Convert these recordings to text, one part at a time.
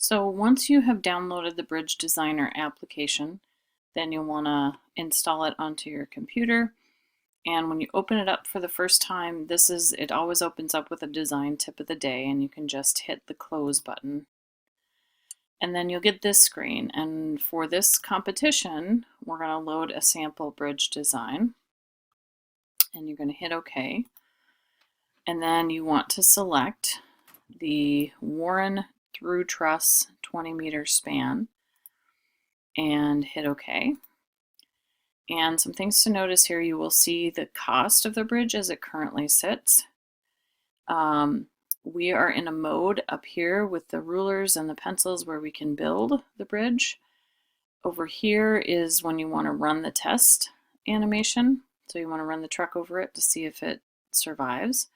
So once you have downloaded the Bridge Designer application, then you'll want to install it onto your computer. And when you open it up for the first time, it always opens up with a design tip of the day, and you can just hit the close button. And then you'll get this screen. And for this competition, we're going to load a sample bridge design. And you're going to hit OK. And then you want to select the Warren through truss 20-meter span and hit OK. And some things to notice here: you will see the cost of the bridge as it currently sits. We are in a mode up here with the rulers and the pencils where we can build the bridge. Over here is when you want to run the test animation. So you want to run the truck over it to see if it survives.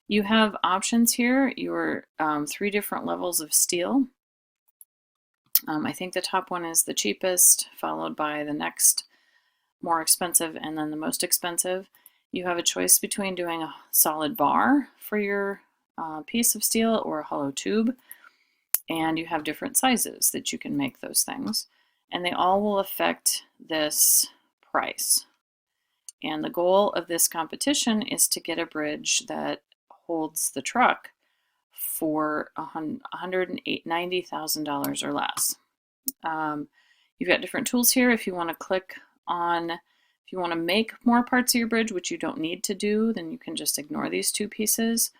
You have options here, your 3 different levels of steel. I think the top one is the cheapest, followed by the next more expensive, and then the most expensive. You have a choice between doing a solid bar for your piece of steel or a hollow tube, and you have different sizes that you can make those things, and they all will affect this price. And the goal of this competition is to get a bridge that holds the truck for $190,000 or less. You've got different tools here. If you want to if you want to make more parts of your bridge, which you don't need to do, then you can just ignore these 2 pieces.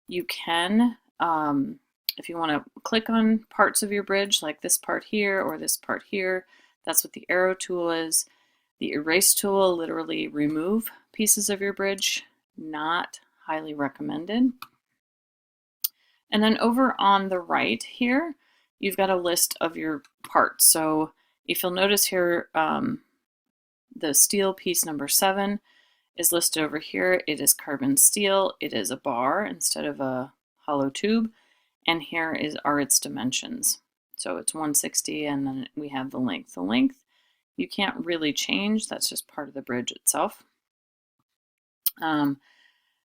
You can, if you want to click on parts of your bridge, like this part here or this part here, that's what the arrow tool is. The erase tool will literally remove pieces of your bridge. Not highly recommended. And then over on the right here, you've got a list of your parts. So if you'll notice here, the steel piece number 7 is listed over here. It is carbon steel. It is a bar instead of a hollow tube. And here are its dimensions. So it's 160, and then we have the length. The length you can't really change. That's just part of the bridge itself.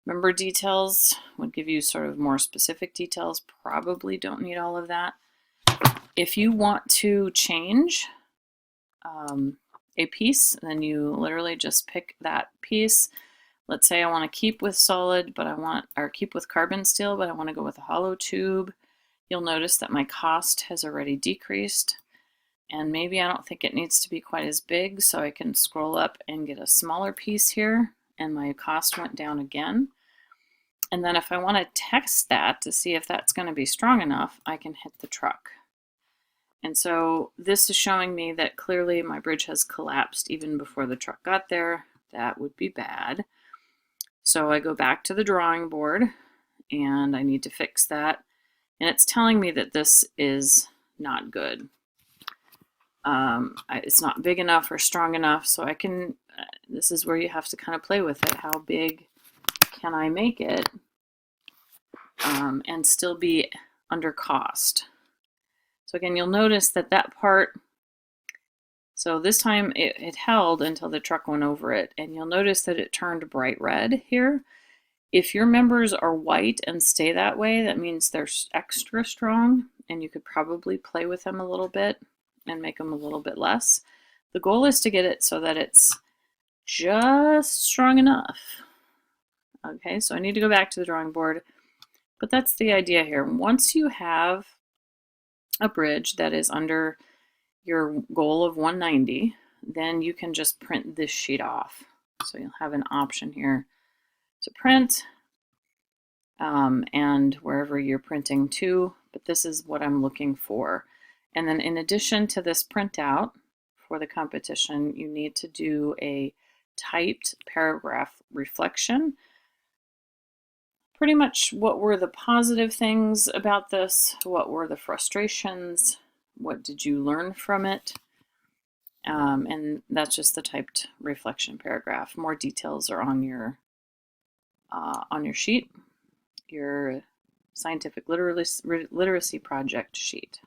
Member details would give you sort of more specific details. Probably don't need all of that. If you want to change a piece, then you literally just pick that piece. Let's say I want to keep with solid, or keep with carbon steel, but I want to go with a hollow tube. You'll notice that my cost has already decreased, and maybe I don't think it needs to be quite as big, so I can scroll up and get a smaller piece here, and my cost went down again. And then if I want to test that to see if that's going to be strong enough, I can hit the truck. And so this is showing me that clearly my bridge has collapsed even before the truck got there. That would be bad. So I go back to the drawing board and I need to fix that. And it's telling me that this is not good. It's not big enough or strong enough, so I can, this is where you have to kind of play with it. How big can I make it and still be under cost? So again, you'll notice that that part, so this time it held until the truck went over it, and you'll notice that it turned bright red here. If your members are white and stay that way, that means they're extra strong, and you could probably play with them a little bit and make them a little bit less. The goal is to get it so that it's just strong enough. Okay, so I need to go back to the drawing board, but that's the idea here. Once you have a bridge that is under your goal of 190, then you can just print this sheet off. So you'll have an option here to print, and wherever you're printing to, but this is what I'm looking for. And then in addition to this printout for the competition, you need to do a typed paragraph reflection. Pretty much what were the positive things about this? What were the frustrations? What did you learn from it? And that's just the typed reflection paragraph. More details are on your sheet, your scientific literacy project sheet.